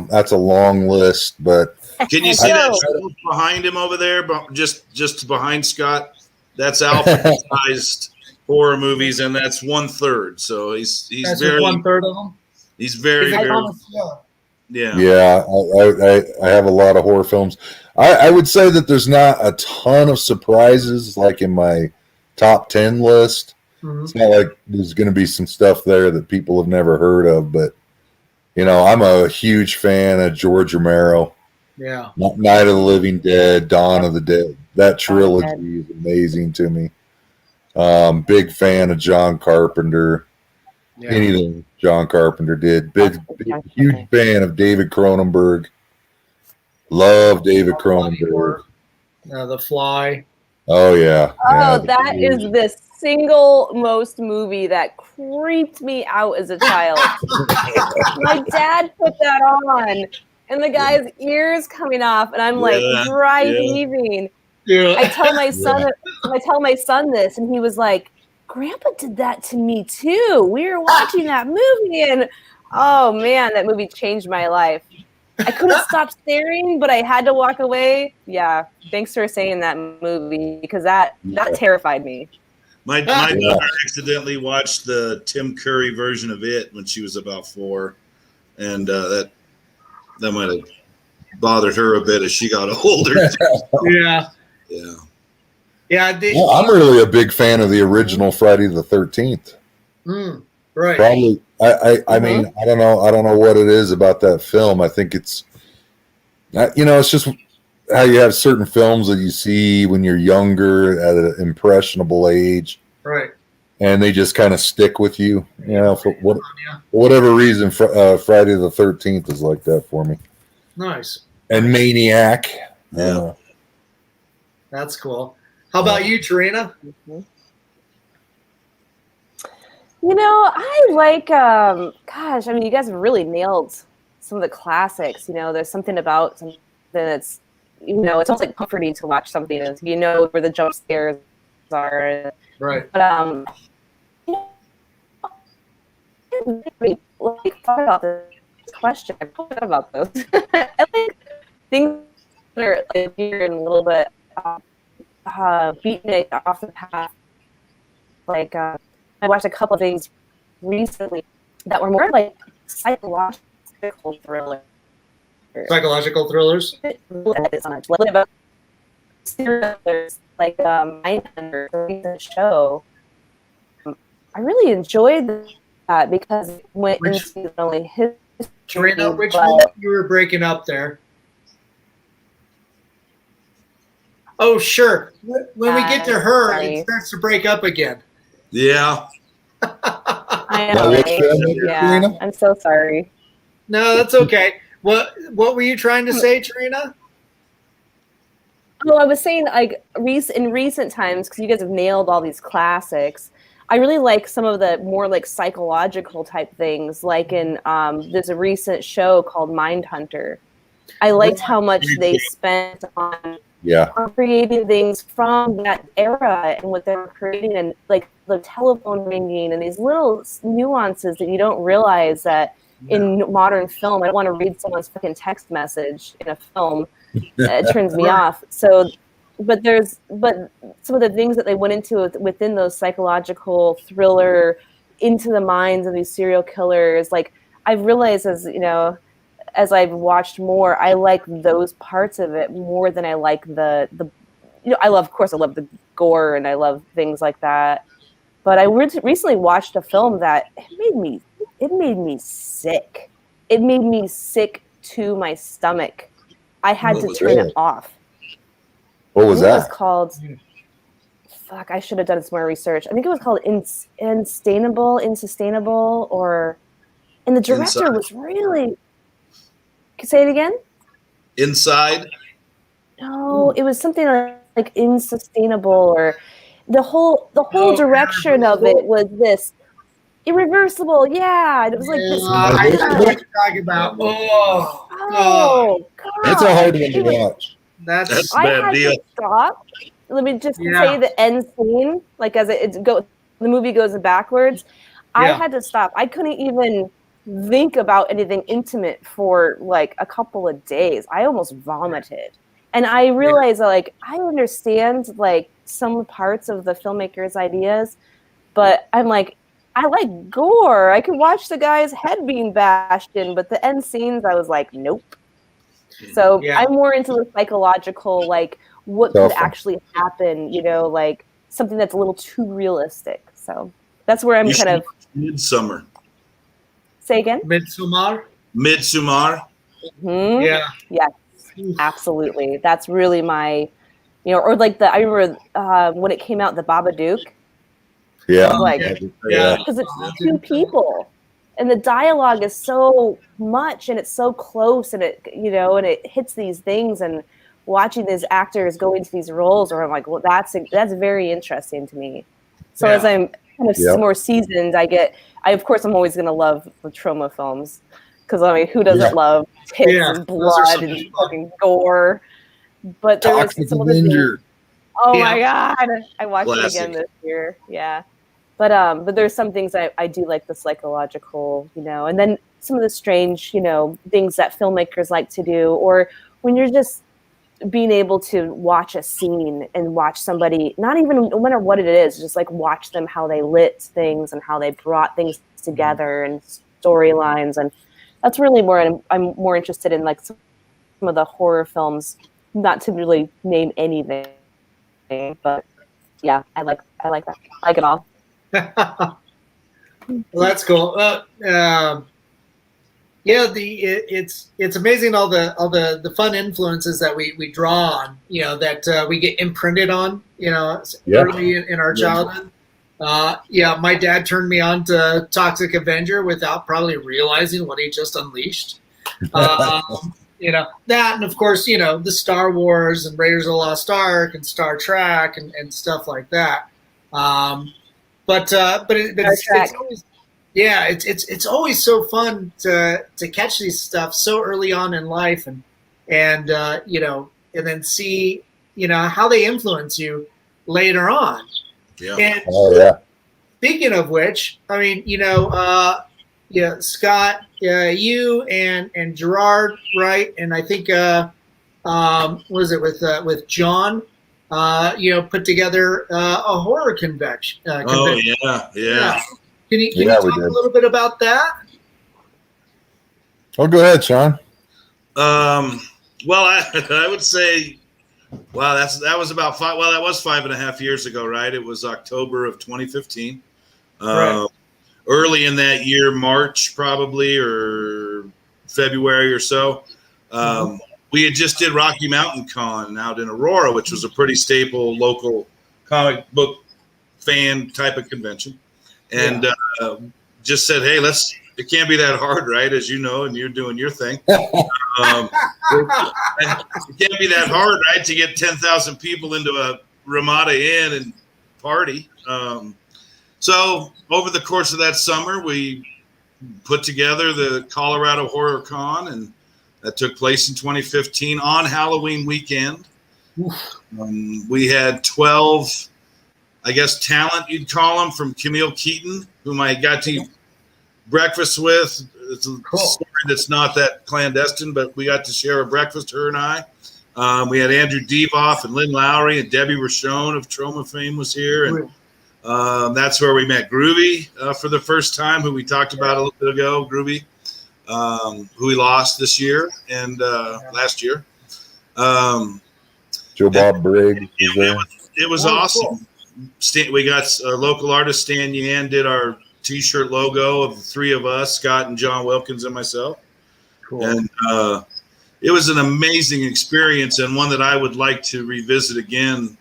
Speaker 4: That's a long list, but
Speaker 2: Can you see that shelf behind him over there? Just behind Scott? That's alphabetized horror movies, and that's 1/3. So he's
Speaker 1: That's
Speaker 2: very
Speaker 1: 1/3 of them.
Speaker 2: He's very, very
Speaker 4: yeah. I have a lot of horror films. I would say that there's not a ton of surprises like in my top 10 list.
Speaker 1: Mhm.
Speaker 4: It's not like there's going to be some stuff there that people have never heard of, but I'm a huge fan of George Romero.
Speaker 1: Yeah.
Speaker 4: Night of the Living Dead, Dawn of the Dead. That trilogy is amazing to me. Big fan of John Carpenter.
Speaker 1: Yeah.
Speaker 4: Anything John Carpenter did. Huge fan of David Cronenberg. Love David Cronenberg.
Speaker 1: The Fly.
Speaker 4: Oh, yeah.
Speaker 3: That is the single most movie that creeped me out as a child. My dad put that on, and the guy's ears coming off, and I'm like dry heaving.
Speaker 1: Yeah.
Speaker 3: I tell my son this, and he was like, "Grandpa did that to me too. We were watching that movie, and oh man, that movie changed my life. I couldn't stop staring, but I had to walk away." Yeah, thanks for saying that movie, because that terrified me.
Speaker 2: My daughter accidentally watched the Tim Curry version of It when she was about 4, and that might have bothered her a bit as she got older.
Speaker 1: Yeah.
Speaker 4: I'm really a big fan of the original Friday the 13th.
Speaker 1: Right.
Speaker 4: Probably. I mean, I don't know what it is about that film. I think it's just how you have certain films that you see when you're younger at an impressionable age.
Speaker 1: Right.
Speaker 4: And they just kind of stick with you, for whatever reason. Friday the 13th is like that for me.
Speaker 1: Nice.
Speaker 4: And Maniac.
Speaker 2: Yeah.
Speaker 1: That's cool. How about you, Tarena?
Speaker 3: I like, you guys have really nailed some of the classics. There's something about something that's, it's almost like comforting to watch something, as where the jump scares are.
Speaker 1: Right.
Speaker 3: But, I thought about this question. I forgot about those. I think things that are like weird and a little bit beating it off the path. Like, I watched a couple of things recently that were more like psychological thrillers.
Speaker 1: Psychological thrillers?
Speaker 3: Like Mindhunter, the recent show. I really enjoyed that because it went into only history.
Speaker 1: Tarena, which one you were breaking up there? Oh, sure. When we get to her,
Speaker 3: Sorry.
Speaker 1: it starts to break up again.
Speaker 2: Yeah.
Speaker 3: I
Speaker 4: Now,
Speaker 3: know,
Speaker 4: which
Speaker 3: right?
Speaker 4: film is it,
Speaker 3: Yeah,
Speaker 4: Tarena?
Speaker 3: I'm so sorry.
Speaker 1: No, that's okay. What were you trying to say, Tarena?
Speaker 3: Oh, I was saying, like, in recent times, because you guys have nailed all these classics, I really like some of the more like psychological type things. Like in there's a recent show called Mindhunter. I liked how much they spent on
Speaker 4: Yeah.
Speaker 3: creating things from that era and what they were creating, and like the telephone ringing and these little nuances that you don't realize that in modern film. I don't want to read someone's fucking text message in a film. It turns me off. So, but some of the things that they went into within those psychological thriller, into the minds of these serial killers. Like I've realized, as I've watched more, I like those parts of it more than I like the of course I love the gore and I love things like that. But I recently watched a film that it made me sick. It made me sick to my stomach. I had to turn it off.
Speaker 4: What was that?
Speaker 3: It was called. Fuck! I should have done some more research. I think it was called Insustainable, and the director was really. Can you say it again?
Speaker 2: Inside.
Speaker 3: No, it was something like Insustainable, or the whole direction of it was this irreversible. Yeah, and it was like this.
Speaker 1: I know what you're talking about.
Speaker 3: Oh, God.
Speaker 4: That's a hard one to watch.
Speaker 1: That's
Speaker 2: a bad deal.
Speaker 3: To stop. Let me just say the end scene, like as the movie goes backwards. I had to stop. I couldn't even think about anything intimate for like a couple of days. I almost vomited. And I realized that, like, I understand like some parts of the filmmaker's ideas, but I'm like, I like gore. I could watch the guy's head being bashed in, but the end scenes, I was like, nope. So I'm more into the psychological, like what could actually happen, like something that's a little too realistic. So that's where I'm kind of.
Speaker 2: Midsummer.
Speaker 3: Say again?
Speaker 1: Midsommar.
Speaker 3: Mm-hmm.
Speaker 1: Yeah.
Speaker 3: Yes, absolutely. That's really my, or like I remember when it came out, the Babadook.
Speaker 4: Yeah.
Speaker 3: Because it's two people, and the dialogue is so much, and it's so close, and it, and it hits these things, and watching these actors go into these roles, or I'm like, well, that's very interesting to me. So as I'm kind of more seasoned, of course, I'm always going to love the trauma films, because I mean, who doesn't love tits and blood and fucking gore? But there was some Avenger. Oh my God, I watched it again this year. Yeah. But there's some things I do like, the psychological, and then some of the strange, things that filmmakers like to do, or when you're just being able to watch a scene and watch somebody, not even no matter what it is, just like watch them, how they lit things and how they brought things together and storylines. And that's really I'm more interested in, like some of the horror films, not to really name anything, but yeah, I like that. I like it all.
Speaker 1: Well, that's cool. It's amazing all the fun influences that we draw on, that we get imprinted on, early in our childhood. My dad turned me on to Toxic Avenger without probably realizing what he just unleashed. That, and of course, the Star Wars and Raiders of the Lost Ark and Star Trek and stuff like that. But it's always, it's always so fun to catch these stuff so early on in life, and then see how they influence you later on. Yeah. And speaking of which, I mean, Scott, you and Gerard, right? And I think what was it with John? Put together a horror convention.
Speaker 2: Oh yeah.
Speaker 1: Can you talk a little bit about that?
Speaker 4: Oh, go ahead, Sean.
Speaker 2: Well, I would say, wow, that was about five. Well, that was 5.5 years ago, right? It was October of 2015. Right. Early in that year, March probably, or February or so. we had just did Rocky Mountain Con out in Aurora, which was a pretty staple local comic book fan type of convention. And just said, hey, it can't be that hard, right? As you know, and you're doing your thing. It can't be that hard, right? To get 10,000 people into a Ramada Inn and party. So over the course of that summer, we put together the Colorado Horror Con, and that took place in 2015 on Halloween weekend. We had 12, I guess, talent, you'd call them, from Camille Keaton, whom I got to eat breakfast with. It's a story that's not that clandestine, but we got to share a breakfast, her and I. We had Andrew Devoff and Lynn Lowry, and Debbie Rochon of Troma fame was here. And that's where we met Groovy for the first time, who we talked about a little bit ago, Groovy, who we lost this year and last year.
Speaker 4: Joe Bob Briggs was there.
Speaker 2: It was awesome. Cool. We got local artist Stan Yan did our T-shirt logo of the three of us, Scott and John Wilkins and myself. Cool. And it was an amazing experience, and one that I would like to revisit again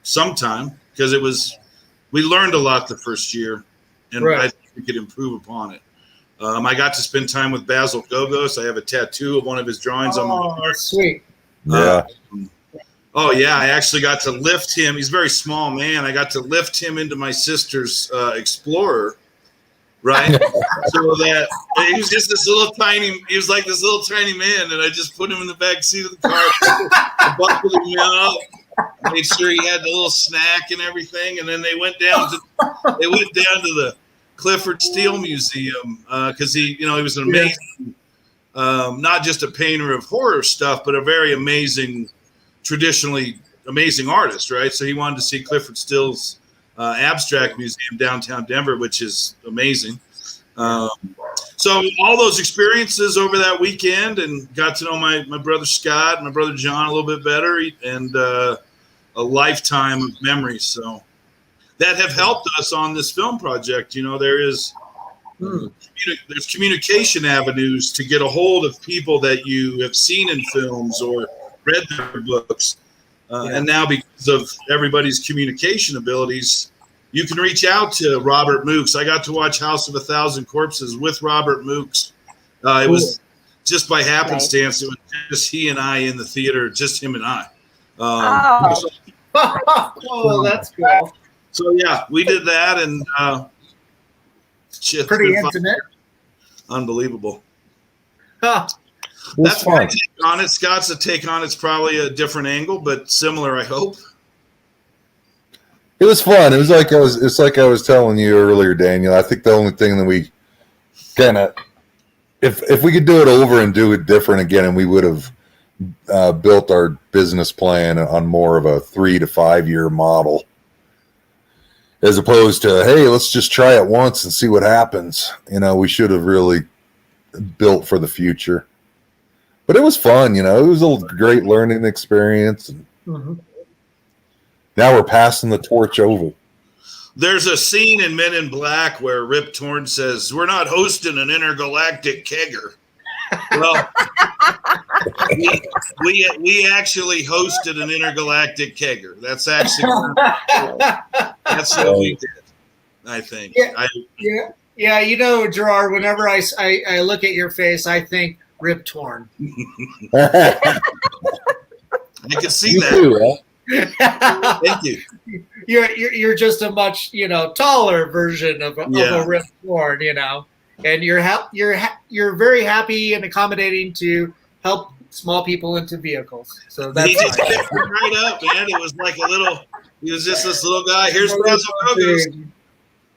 Speaker 2: sometime, because we learned a lot the first year, and I think we could improve upon it. I got to spend time with Basil Gogos. I have a tattoo of one of his drawings on my arm.
Speaker 1: Oh, sweet.
Speaker 4: Yeah.
Speaker 2: I actually got to lift him. He's a very small man. I got to lift him into my sister's Explorer, right? So that he was just this little tiny. He was like this little tiny man, and I just put him in the back seat of the car, buckled him up, made sure he had the little snack and everything, and then they went down to the Clifford Steele Museum because he was an amazing, not just a painter of horror stuff, but a very amazing, traditionally amazing artist, right? So he wanted to see Clifford Steele's abstract museum downtown Denver, which is amazing. So all those experiences over that weekend, and got to know my brother Scott and my brother John a little bit better, and a lifetime of memories. So that have helped us on this film project. There's communication avenues to get a hold of people that you have seen in films or read their books. And now, because of everybody's communication abilities, you can reach out to Robert Mookes. I got to watch House of a Thousand Corpses with Robert Mookes. It was just by happenstance. It was just he and I in the theater, just him and I.
Speaker 1: That's cool.
Speaker 2: So yeah, we did that, and
Speaker 1: pretty intimate.
Speaker 2: Unbelievable.
Speaker 4: That's
Speaker 2: fun. My take on it. Scott's take on it's probably a different angle, but similar, I hope.
Speaker 4: It was fun. It's like I was telling you earlier, Daniel. I think the only thing that we kind of, if we could do it over and do it different again, and we would have built our business plan on more of a 3 to 5 year model, as opposed to, hey, let's just try it once and see what happens. We should have really built for the future. But it was fun, it was a great learning experience. And now we're passing the torch over.
Speaker 2: There's a scene in Men in Black where Rip Torn says, "We're not hosting an intergalactic kegger." Well, we actually hosted an intergalactic kegger. That's actually that's what we did, I think.
Speaker 1: Yeah. Gerard, whenever I look at your face, I think Rip Torn.
Speaker 2: I can see that.
Speaker 4: Too, huh?
Speaker 2: Thank you.
Speaker 1: You're just a much taller version of a Rip Torn, and you're very happy and accommodating to help small people into vehicles. So that's
Speaker 2: he just picked me right up, man. It was like he was just this little guy. Here's Basil Gogos.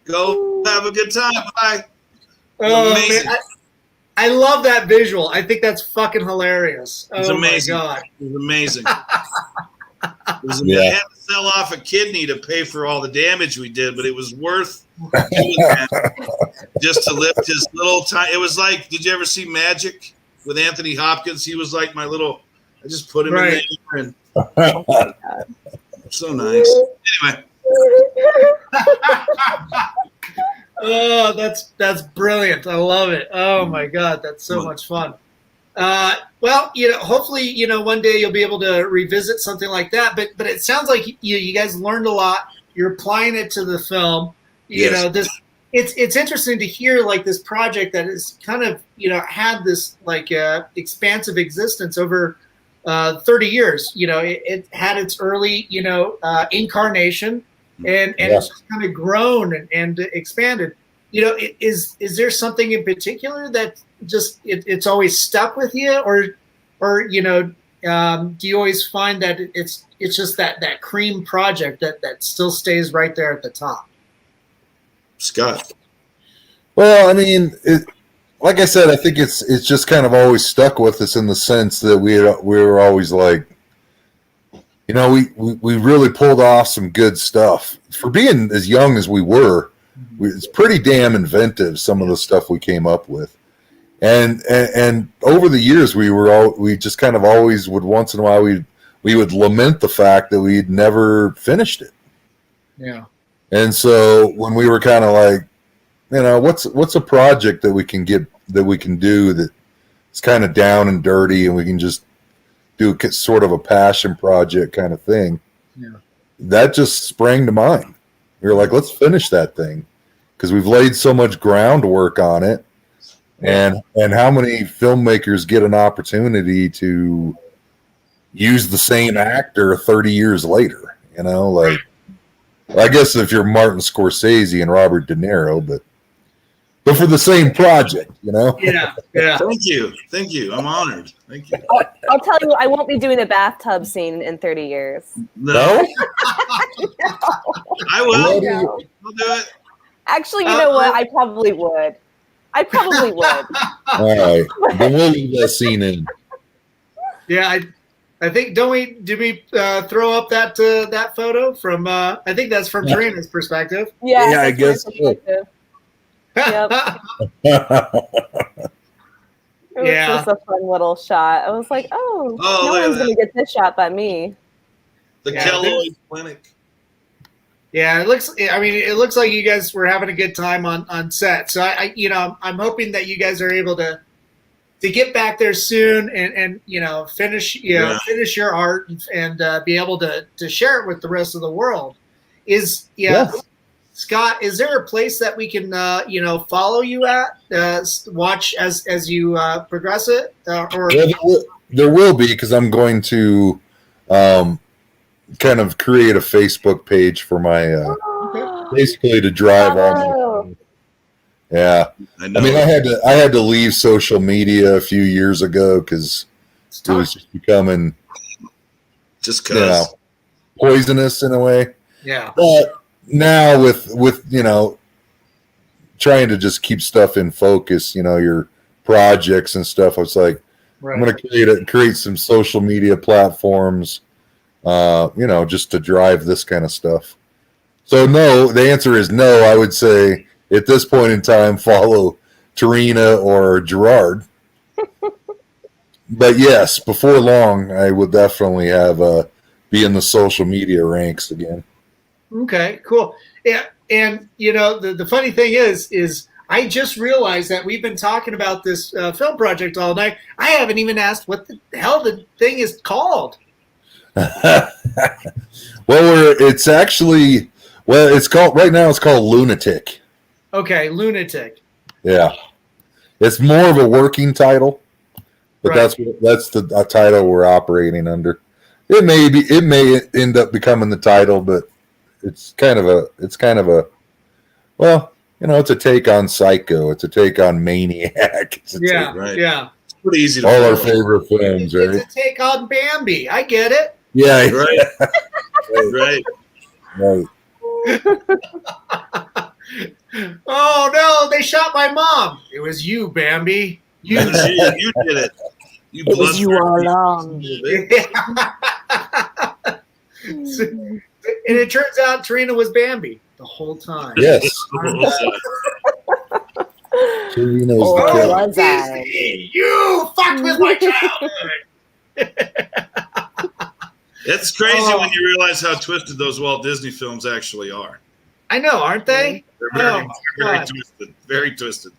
Speaker 2: Go have a good time. Bye.
Speaker 1: Amazing. Man, I love that visual. I think that's fucking hilarious.
Speaker 2: It's amazing.
Speaker 1: My God.
Speaker 2: It was amazing. I had to sell off a kidney to pay for all the damage we did, but it was worth doing that just to lift his little tiny. It was like, did you ever see Magic with Anthony Hopkins? He was like my little. I just put him in there, and so nice. Anyway.
Speaker 1: Oh, that's brilliant. I love it. Oh my God, that's so much fun. Well, hopefully, one day you'll be able to revisit something like that. But it sounds like you guys learned a lot. You're applying it to the film.
Speaker 2: Yes.
Speaker 1: It's interesting to hear like this project that is kind of had this like expansive existence over 30 years. It had its early incarnation, and it's just kind of grown and expanded. Is there something in particular that just it's always stuck with you, or do you always find that it's just that cream project that still stays right there at the top?
Speaker 2: Scott.
Speaker 4: Well, I mean, like I said, I think it's just kind of always stuck with us in the sense that we were always like, we really pulled off some good stuff for being as young as we were. It's pretty damn inventive, some of the stuff we came up with, and over the years we just kind of always would once in a while we would lament the fact that we'd never finished it.
Speaker 1: Yeah.
Speaker 4: And so when we were kind of like, what's a project that we can do that is kind of down and dirty and we can just do sort of a passion project kind of thing.
Speaker 1: Yeah.
Speaker 4: That just sprang to mind. We were like, let's finish that thing because we've laid so much groundwork on it. And how many filmmakers get an opportunity to use the same actor 30 years later? I guess if you're Martin Scorsese and Robert De Niro, but for the same project,
Speaker 1: Yeah.
Speaker 2: Thank you. I'm honored. Thank you.
Speaker 3: I'll tell you, I won't be doing a bathtub scene in 30 years.
Speaker 2: No? I will.
Speaker 3: No.
Speaker 2: I'll do it.
Speaker 3: Actually, you know what? I probably would.
Speaker 4: All right. Then we'll leave that scene in.
Speaker 1: Yeah, I think did we throw up that photo from I think that's from Tarena's perspective.
Speaker 3: Yeah,
Speaker 4: I guess so.
Speaker 3: Yep. It was just a fun little shot. I was like, no one's going to get this shot but me.
Speaker 2: The Kelloid Clinic.
Speaker 1: Yeah, it looks like you guys were having a good time on set. So I'm hoping that you guys are able to get back there soon and finish your art and be able to share it with the rest of the world. Scott, is there a place that we can follow you at, watch as you progress it?
Speaker 4: There will be, because I'm going to kind of create a Facebook page for my basically to drive on. Yeah, I mean, I had to leave social media a few years ago because it was just becoming poisonous in a way.
Speaker 1: Yeah,
Speaker 4: but now with trying to just keep stuff in focus, your projects and stuff, it's like I'm going to create some social media platforms, just to drive this kind of stuff. So no, the answer is no. I would say at this point in time, follow Tarena or Gerard. But yes, before long, I would definitely have be in the social media ranks again.
Speaker 1: Okay, cool. Yeah, and the funny thing is I just realized that we've been talking about this film project all night. I haven't even asked what the hell the thing is called.
Speaker 4: It's called right now. It's called Lunatic.
Speaker 1: Okay, Lunatic.
Speaker 4: Yeah, it's more of a working title, but that's the title we're operating under. It may end up becoming the title, but it's kind of a it's a take on Psycho. It's a take on Maniac.
Speaker 1: Yeah.
Speaker 2: It's pretty easy to
Speaker 4: all
Speaker 2: follow.
Speaker 4: our favorite films, right?
Speaker 1: It's a take on Bambi. I get it.
Speaker 4: Yeah,
Speaker 2: right.
Speaker 1: Oh no, they shot my mom. It was you, Bambi.
Speaker 2: You did it.
Speaker 3: It was you all along.
Speaker 1: And it turns out Tarena was Bambi the whole time.
Speaker 4: Yes. Tarena was the killer.
Speaker 1: You fucked with my childhood.
Speaker 2: It's crazy when you realize how twisted those Walt Disney films actually are.
Speaker 1: I know, aren't they?
Speaker 2: They're very twisted. Very twisted.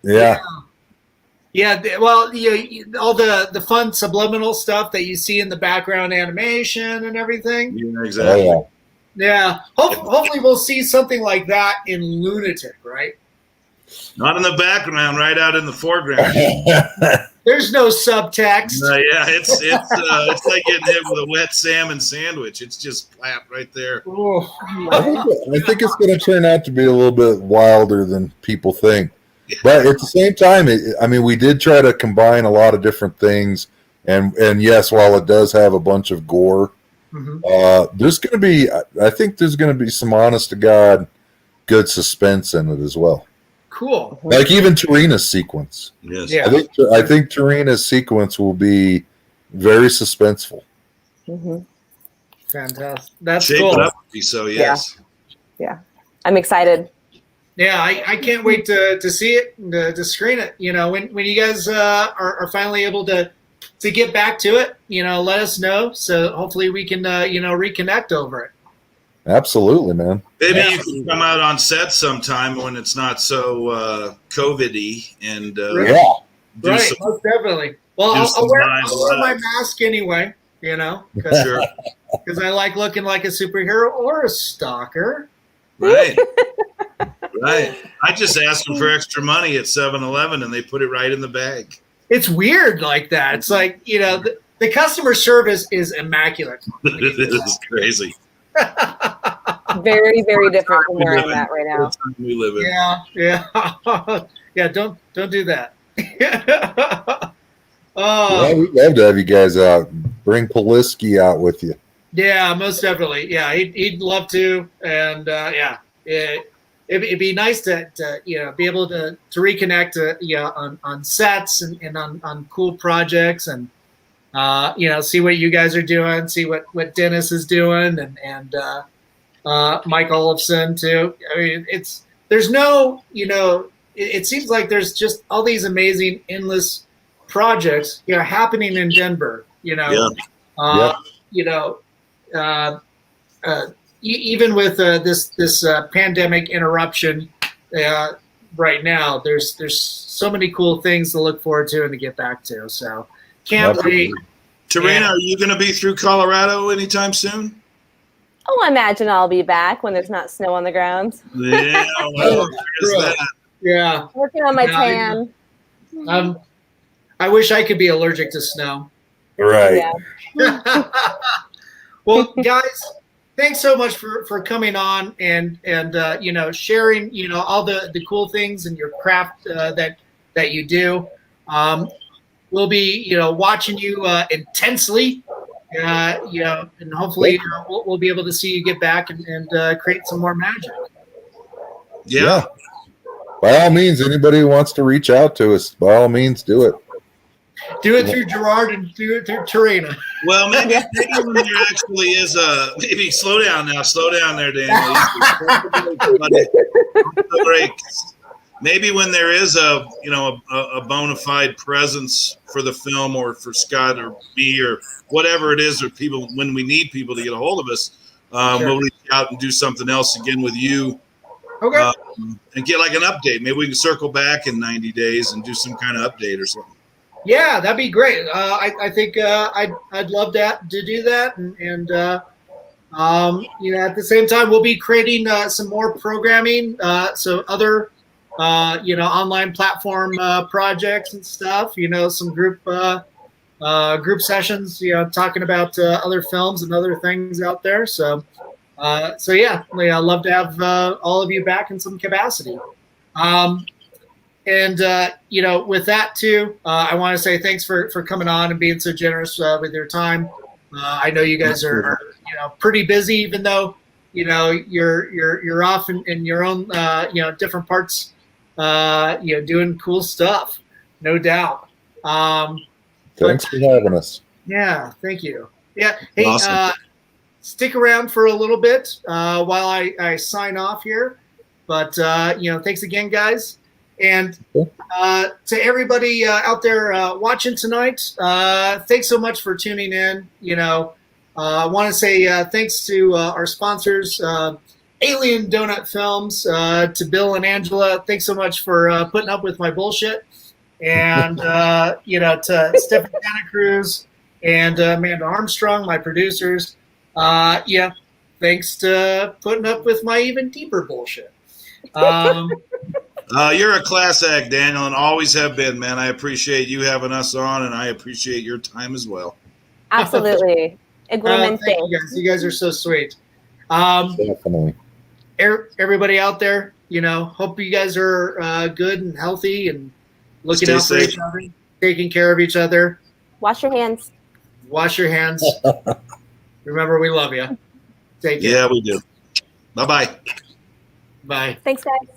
Speaker 4: Yeah.
Speaker 1: Yeah, well, all the fun subliminal stuff that you see in the background animation and everything.
Speaker 2: Yeah, exactly.
Speaker 4: Oh,
Speaker 1: Yeah, hopefully we'll see something like that in Lunatic, right?
Speaker 2: Not in the background, right out in the foreground.
Speaker 4: yeah.
Speaker 1: There's no subtext.
Speaker 2: Yeah, it's like getting hit with a wet salmon sandwich. It's just flat right there.
Speaker 1: Oh,
Speaker 4: I think it's going to turn out to be a little bit wilder than people think. But at the same time, we did try to combine a lot of different things. And yes, while it does have a bunch of gore, there's going to be, I think there's going to be some honest to God good suspense in it as well.
Speaker 1: cool.
Speaker 4: Like even Tarena's sequence.
Speaker 2: Yes.
Speaker 1: Yeah.
Speaker 4: I think Tarena's sequence will be very suspenseful.
Speaker 1: Fantastic. That's
Speaker 2: Shape
Speaker 1: cool.
Speaker 2: it up to be so, yes.
Speaker 3: Yeah. I'm excited.
Speaker 1: Yeah, I can't wait to see it, to screen it. When you guys are finally able to get back to it, let us know. So hopefully we can, reconnect over it.
Speaker 4: Absolutely, man.
Speaker 2: Maybe you can come out on set sometime when it's not so COVID-y and
Speaker 1: Right.
Speaker 4: Yeah.
Speaker 2: do
Speaker 1: Right,
Speaker 2: some,
Speaker 1: most definitely. Well,
Speaker 2: do
Speaker 1: I'll
Speaker 2: some
Speaker 1: wear
Speaker 2: live
Speaker 1: my
Speaker 2: live.
Speaker 1: mask anyway, because
Speaker 2: Sure.
Speaker 1: I like looking like a superhero or a stalker.
Speaker 2: Right. Right. I just asked them for extra money at 7-Eleven and they put it right in the bag.
Speaker 1: It's weird like that. It's like, the customer service is immaculate.
Speaker 2: It is crazy.
Speaker 3: Very, very different from where I'm at right now.
Speaker 2: We live in.
Speaker 1: Yeah. Yeah, don't do that.
Speaker 4: Yeah,
Speaker 1: Oh,
Speaker 4: we'd love to have you guys out. Bring Polisky out with you.
Speaker 1: yeah, most definitely. Yeah, he'd love to. And it'd be nice to be able to reconnect on sets and on cool projects and see what you guys are doing, see what Dennis is doing and Mike Olofsson too. I mean, there's no, it seems like there's just all these amazing endless projects happening in Denver. Even with this pandemic interruption right now, there's so many cool things to look forward to and to get back to. So can't wait.
Speaker 2: Tarena, are you going to be through Colorado anytime soon?
Speaker 3: Oh, I imagine I'll be back when there's not snow on the ground.
Speaker 2: Yeah, well, there's that.
Speaker 1: Yeah,
Speaker 3: Working on my
Speaker 1: Yeah,
Speaker 3: tan.
Speaker 1: I wish I could be allergic to snow.
Speaker 4: Right.
Speaker 3: Yeah.
Speaker 1: Well, guys, thanks so much for coming on and sharing all the cool things and your craft that you do. We'll be watching you intensely, and hopefully we'll be able to see you get back and create some more magic.
Speaker 2: Yeah.
Speaker 4: By all means, anybody who wants to reach out to us, by all means, do it.
Speaker 1: Do it through Gerard and do it through Tarena.
Speaker 2: Well, maybe when there actually is maybe slow down there, Daniel. Maybe when there is a bona fide presence for the film or for Scott or me or whatever it is, or people, when we need people to get a hold of us, we'll reach out and do something else again with you.
Speaker 1: Okay.
Speaker 2: And get like an update. Maybe we can circle back in 90 days and do some kind of update or something.
Speaker 1: Yeah, that'd be great. I think I'd love to do that, and at the same time, we'll be creating some more programming, so other online platform projects and stuff. Some group sessions, talking about other films and other things out there. So yeah, I'd love to have all of you back in some capacity. And with that too, I want to say thanks for coming on and being so generous with your time. I know you guys are pretty busy, even though you're off in your own different parts, doing cool stuff, no doubt.
Speaker 4: Thanks for having us.
Speaker 1: Yeah, thank you. Yeah, hey,
Speaker 2: Awesome.
Speaker 1: Stick around for a little bit while I sign off here. But thanks again, guys. And to everybody out there watching tonight, thanks so much for tuning in. I want to say thanks to our sponsors, Alien Donut Films, to Bill and Angela. Thanks so much for putting up with my bullshit. and to Stephen Santa Cruz and Amanda Armstrong, my producers. Thanks to putting up with my even deeper bullshit.
Speaker 2: You're a class act, Daniel, and always have been, man. I appreciate you having us on, and I appreciate your time as well.
Speaker 3: Absolutely.
Speaker 1: Thank you guys. You guys are so sweet.
Speaker 4: Definitely.
Speaker 1: Everybody out there, hope you guys are good and healthy and looking out for each other, taking care of each other.
Speaker 3: Wash your hands.
Speaker 1: Wash your hands. Remember, we love you. Take care.
Speaker 2: Yeah, we do. Bye-bye.
Speaker 1: Bye.
Speaker 3: Thanks, guys.